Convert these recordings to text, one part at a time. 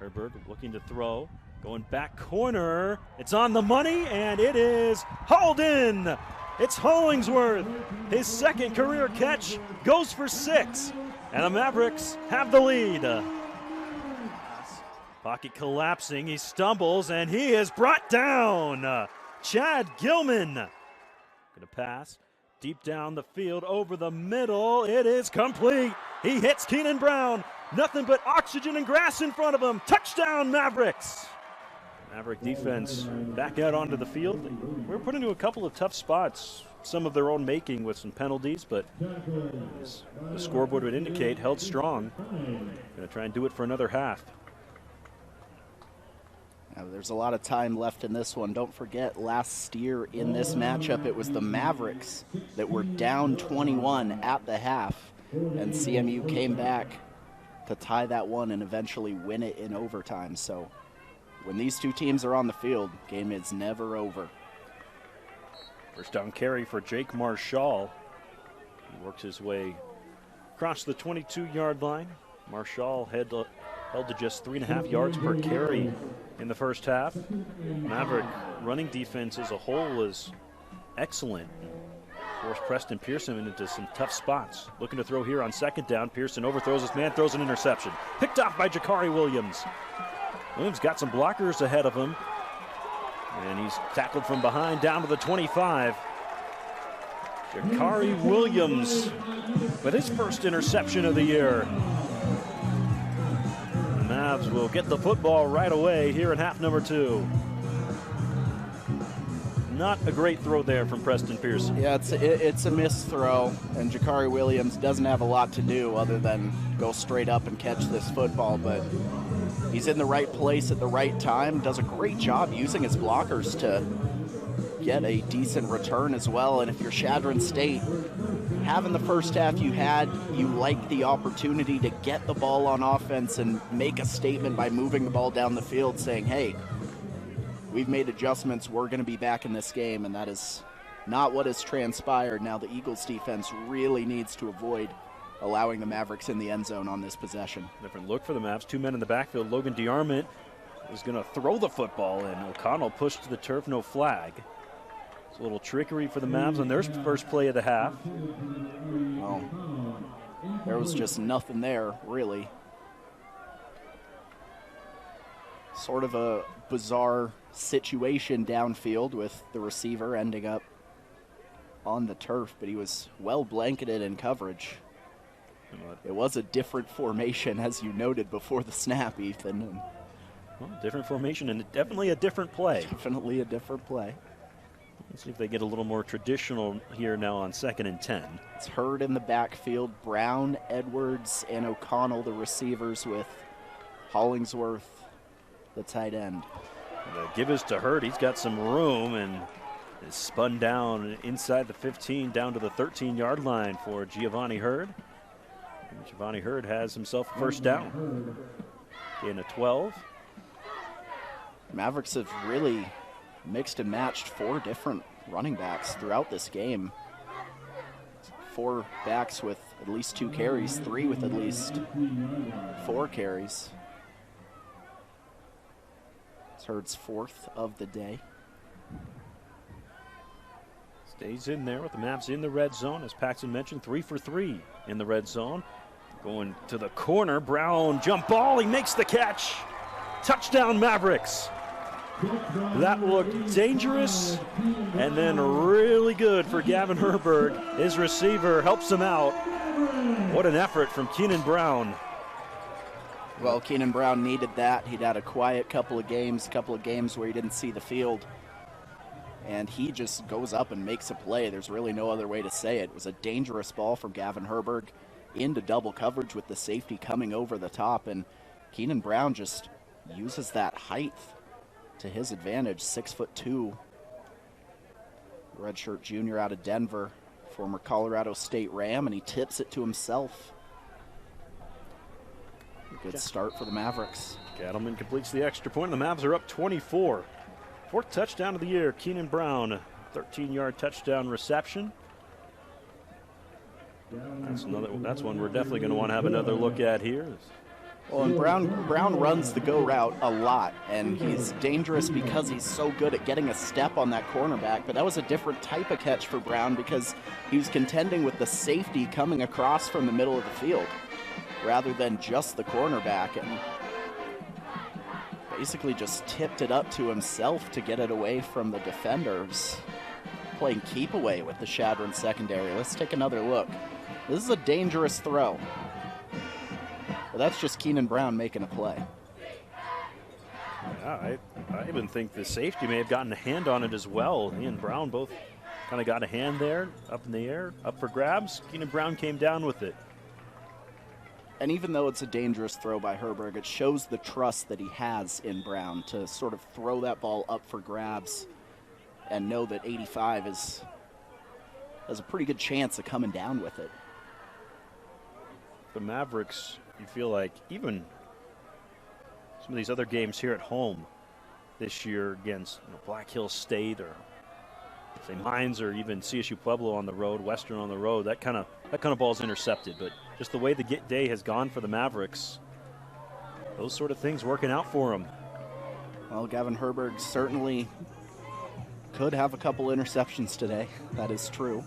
Herberg looking to throw, going back corner. It's on the money, and it is hauled in. It's Hollingsworth. His second career catch goes for 6, and the Mavericks have the lead. Pocket collapsing, he stumbles, and he is brought down. Chad Gilman. Gonna pass deep down the field over the middle. It is complete. He hits Keenan Brown. Nothing but oxygen and grass in front of him. Touchdown, Mavericks. Maverick defense back out onto the field. We're put into a couple of tough spots, some of their own making with some penalties, but as the scoreboard would indicate, held strong. Gonna try and do it for another half. There's a lot of time left in this one. Don't forget, last year in this matchup, it was the Mavericks that were down 21 at the half, and CMU came back to tie that one and eventually win it in overtime. So when these two teams are on the field, game is never over. First down carry for Jake Marshall. He works his way across the 22-yard line. Marshall held to just 3.5 yards per carry in the first half. Maverick running defense as a whole is excellent. Forced Preston Pearson into some tough spots. Looking to throw here on second down. Pearson overthrows his man, throws an interception. Picked off by Jakari Williams. Williams got some blockers ahead of him, and he's tackled from behind down to the 25. Jakari Williams with his first interception of the year. The Mavs will get the football right away here in half number 2. Not a great throw there from Preston Pearson. Yeah, it's a missed throw, and Jakari Williams doesn't have a lot to do other than go straight up and catch this football, but he's in the right place at the right time, does a great job using his blockers to get a decent return as well. And if you're Chadron State, having the first half you had, you like the opportunity to get the ball on offense and make a statement by moving the ball down the field saying, hey, we've made adjustments, we're going to be back in this game, and that is not what has transpired. Now the Eagles defense really needs to avoid allowing the Mavericks in the end zone on this possession. Different look for the Mavs. 2 men in the backfield. Logan DeArmond is going to throw the football, and O'Connell pushed to the turf, no flag. It's a little trickery for the Mavs on their first play of the half. Well, there was just nothing there, really. Sort of a bizarre situation downfield with the receiver ending up on the turf, but he was well blanketed in coverage. It was a different formation, as you noted before the snap, Ethan. Well, different formation and definitely a different play. Definitely a different play. Let's see if they get a little more traditional here now on 2nd and 10. It's Hurd in the backfield. Brown, Edwards, and O'Connell, the receivers, with Hollingsworth, the tight end. The give is to Hurd. He's got some room and is spun down inside the 15 down to the 13-yard line for Giovanni Hurd. And Giovanni Hurd has himself a first down. In a 12. Mavericks have really mixed and matched 4 different running backs throughout this game. 4 backs with at least 2 carries, 3 with at least 4 carries. It's Hurd's 4th of the day. Stays in there with the Mavs in the red zone. As Paxton mentioned, 3 for 3 in the red zone. Going to the corner, Brown jump ball, he makes the catch. Touchdown Mavericks. That looked dangerous and then really good for Gavin Herberg. His receiver helps him out. What an effort from Keenan Brown. Well, Keenan Brown needed that. He'd had a quiet couple of games where he didn't see the field. And he just goes up and makes a play. There's really no other way to say it. It was a dangerous ball from Gavin Herberg into double coverage with the safety coming over the top. And Keenan Brown just uses that height to his advantage. 6'2". Redshirt junior out of Denver, former Colorado State Ram, and he tips it to himself. Good start for the Mavericks. Cattleman completes the extra point. The Mavs are up 24. 4th touchdown of the year. Keenan Brown, 13-yard touchdown reception. That's one we're definitely going to want to have another look at here. Well, and Brown runs the go route a lot, and he's dangerous because he's so good at getting a step on that cornerback. But that was a different type of catch for Brown because he was contending with the safety coming across from the middle of the field rather than just the cornerback, and basically just tipped it up to himself to get it away from the defenders. Playing keep away with the Shadron secondary. Let's take another look. This is a dangerous throw. But that's just Keenan Brown making a play. Yeah, I even think the safety may have gotten a hand on it as well. He and Brown both kind of got a hand there, up in the air, up for grabs. Keenan Brown came down with it. And even though it's a dangerous throw by Herberg, it shows the trust that he has in Brown to sort of throw that ball up for grabs and know that 85 has a pretty good chance of coming down with it. The Mavericks, you feel like even some of these other games here at home this year against Black Hills State or say Mines or even CSU Pueblo on the road, Western on the road, that kind of ball's intercepted. But just the way the day has gone for the Mavericks, those sort of things working out for them. Well, Gavin Herberg certainly could have a couple interceptions today. That is true.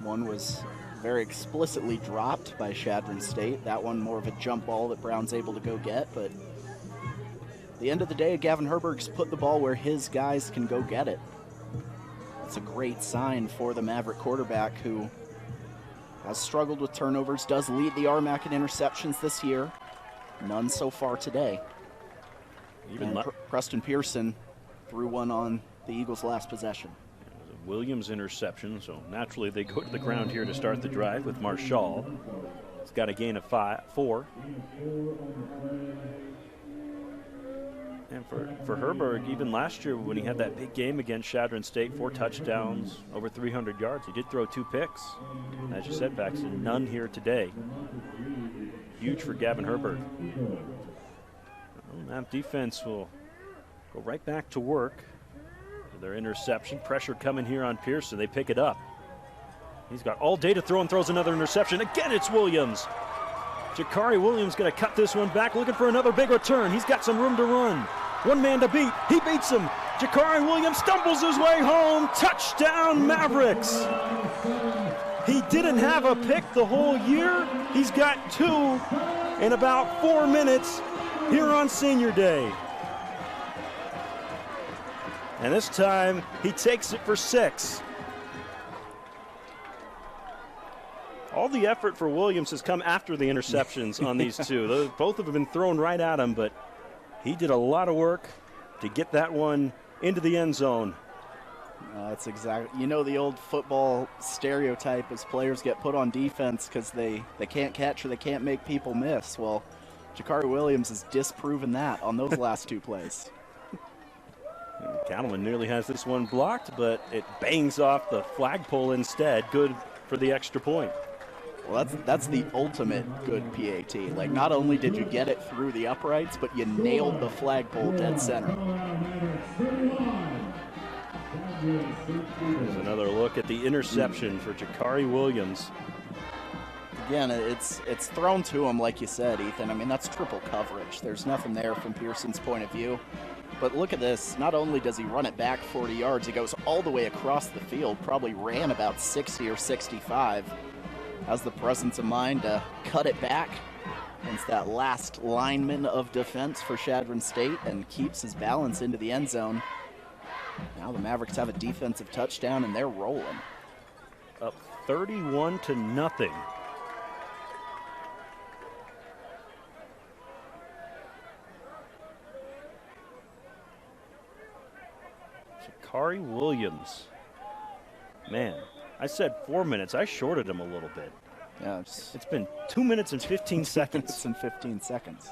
One was very explicitly dropped by Shadron State. That one more of a jump ball that Brown's able to go get. But at the end of the day, Gavin Herberg's put the ball where his guys can go get it. That's a great sign for the Maverick quarterback, who has struggled with turnovers, does lead the RMAC in interceptions this year. None so far today. Even Preston Pearson threw one on the Eagles' last possession. Williams interception, so naturally they go to the ground here to start the drive with Marshall. He's got a gain of 4. And for Herberg, even last year when he had that big game against Shadron State, 4 touchdowns, over 300 yards, he did throw 2 picks. As you said, Paxton, none here today. Huge for Gavin Herberg. That defense will go right back to work. Their interception, pressure coming here on Pearson. They pick it up. He's got all day to throw and throws another interception. Again, it's Williams. Jakari Williams going to cut this one back, looking for another big return. He's got some room to run. One man to beat. He beats him. Jakari Williams stumbles his way home. Touchdown, Mavericks. He didn't have a pick the whole year. He's got 2 in about 4 minutes here on Senior Day. And this time, he takes it for 6. All the effort for Williams has come after the interceptions on these 2. Both have been thrown right at him, but he did a lot of work to get that one into the end zone. That's exactly, the old football stereotype is players get put on defense because they can't catch or they can't make people miss. Well, Jakari Williams has disproven that on those last 2 plays. Cattleman nearly has this one blocked, but it bangs off the flagpole instead. Good for the extra point. Well, that's the ultimate good PAT. Like, not only did you get it through the uprights, but you nailed the flagpole dead center. Here's another look at the interception for Jakari Williams. Again, it's thrown to him, like you said, Ethan. I mean, that's triple coverage. There's nothing there from Pearson's point of view. But look at this. Not only does he run it back 40 yards, he goes all the way across the field, probably ran about 60 or 65. Has the presence of mind to cut it back against that last lineman of defense for Shadron State and keeps his balance into the end zone. Now the Mavericks have a defensive touchdown and they're rolling. Up 31-0. Jakari Williams. Man, I said 4 minutes. I shorted him a little bit. Yeah, it's been 2 minutes and 15 seconds. 2 minutes and 15 seconds.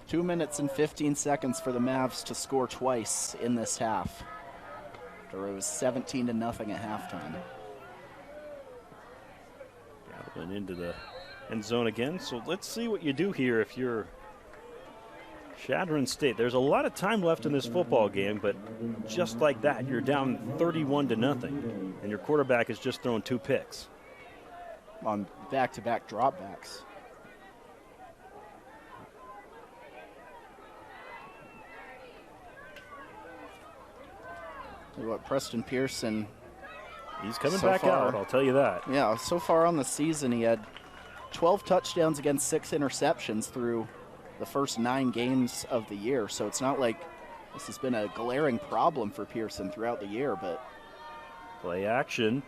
2 minutes and 15 seconds for the Mavs to score twice in this half. After it was 17-0 at halftime. Gathering into the end zone again. So let's see what you do here if you're Shadron State. There's a lot of time left in this football game, but just like that, you're down 31-0, and your quarterback has just thrown 2 picks. on back-to-back dropbacks. Tell you what, Preston Pearson, he's coming back out, I'll tell you that. Yeah, so far on the season, he had 12 touchdowns against 6 interceptions through the first 9 games of the year. So it's not like this has been a glaring problem for Pearson throughout the year, but play action,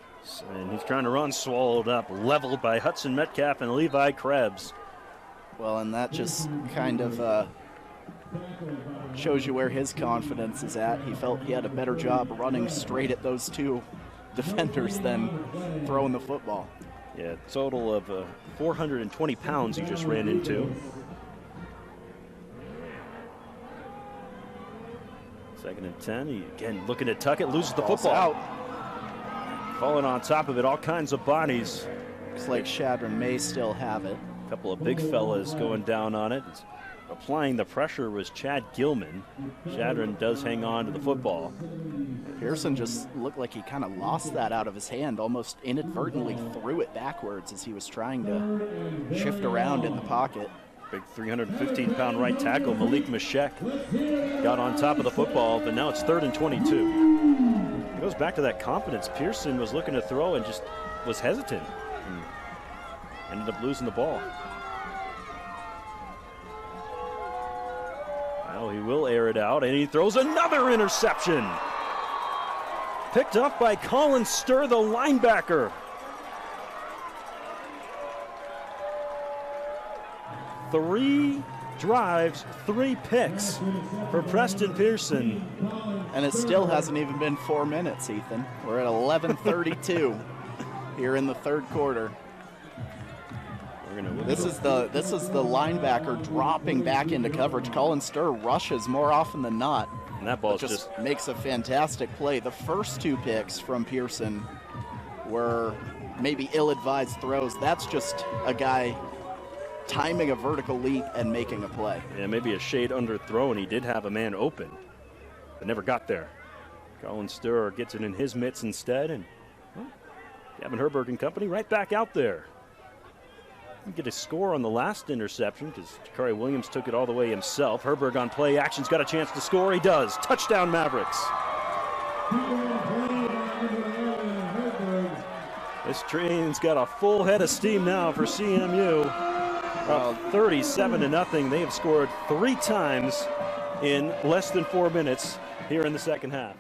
and he's trying to run, swallowed up, leveled by Hudson Metcalf and Levi Krebs. Well, and that just kind of shows you where his confidence is at. He felt he had a better job running straight at those 2 defenders than throwing the football. Yeah, total of 420 pounds he just ran into. Second and 10, he again looking to tuck it, loses the football. Out. Falling on top of it, all kinds of bodies. Looks like Shadron may still have it. A couple of big fellas going down on it. Applying the pressure was Chad Gilman. Shadron does hang on to the football. Pearson just looked like he kind of lost that out of his hand, almost inadvertently threw it backwards as he was trying to shift around in the pocket. Big 315-pound right tackle Malik Mashek got on top of the football, but now it's 3rd and 22. It goes back to that confidence. Pearson was looking to throw and just was hesitant and ended up losing the ball. Now he will air it out, and he throws another interception. Picked up by Colin Sturr, the linebacker. 3 drives, 3 picks for Preston Pearson. And it still hasn't even been 4 minutes, Ethan. We're at 11:32 here in the 3rd quarter. This is the linebacker dropping back into coverage. Colin Sturr rushes more often than not. And that ball just makes a fantastic play. The first 2 picks from Pearson were maybe ill-advised throws. That's just a guy timing a vertical leap and making a play. Yeah, maybe a shade underthrown. He did have a man open, but never got there. Colin Sturr gets it in his mitts instead, and well, Gavin Herberg and company right back out there. Didn't get a score on the last interception because Jakari Williams took it all the way himself. Herberg on play action's got a chance to score. He does. Touchdown Mavericks. This train's got a full head of steam now for CMU. 37-0. They have scored 3 times in less than 4 minutes here in the second half.